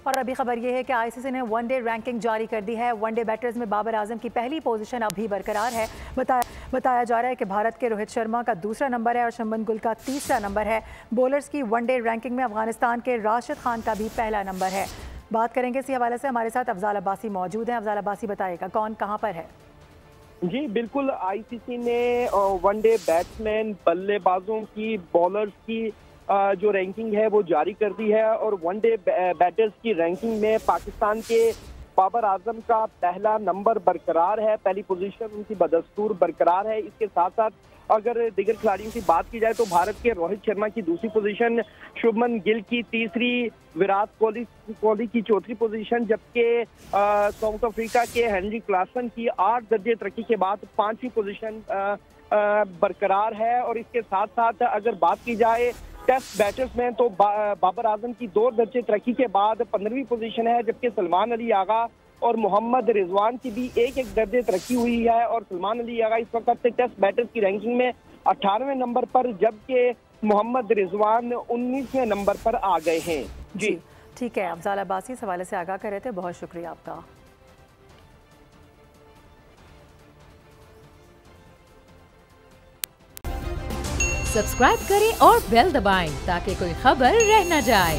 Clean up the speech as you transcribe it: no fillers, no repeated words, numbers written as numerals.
और अभी खबर यह है कि आईसीसी ने वनडे रैंकिंग जारी कर दी है। वनडे बैटर्स में बाबर आजम की पहली पोजीशन अभी बरकरार है। बताया जा रहा है कि भारत के रोहित शर्मा का दूसरा नंबर है और शुभमन गिल का तीसरा नंबर है। बॉलर्स की वनडे रैंकिंग में अफगानिस्तान के राशिद खान का भी पहला नंबर है। बात करेंगे इसी हवाले से, हमारे साथ अफजाल अब्बासी मौजूद हैं। अफजाल अब्बासी बताइएगा कौन कहाँ पर है। जी बिल्कुल, आईसीसी ने वनडे बैट्समैन, बल्लेबाजों की, बॉलर्स की जो रैंकिंग है वो जारी कर दी है और वनडे बैटर्स की रैंकिंग में पाकिस्तान के बाबर आजम का पहला नंबर बरकरार है। पहली पोजीशन उनकी बदस्तूर बरकरार है। इसके साथ साथ अगर दीगर खिलाड़ियों की बात की जाए तो भारत के रोहित शर्मा की दूसरी पोजीशन, शुभमन गिल की तीसरी, विराट कोहली की चौथी पोजीशन, जबकि साउथ अफ्रीका के हेनरी क्लासन की 8 दर्जे तरक्की के बाद 5वीं पोजीशन बरकरार है। और इसके साथ साथ अगर बात की जाए टेस्ट बैटर्स में तो बाबर आजम की 2 दर्जे तरक्की के बाद 15वीं पोजीशन है, जबकि सलमान अली आगा और मोहम्मद रिजवान की भी एक दर्जे तरक्की हुई है। और सलमान अली आगा इस वक्त टेस्ट बैटर्स की रैंकिंग में 18वें नंबर पर, जबकि मोहम्मद रिजवान 19वें नंबर पर आ गए हैं। जी ठीक है, अफजाल अब्बासी इस हवाले से आगाह कर रहे थे, बहुत शुक्रिया आपका। सब्सक्राइब करें और बेल दबाएं ताकि कोई खबर रह न जाए।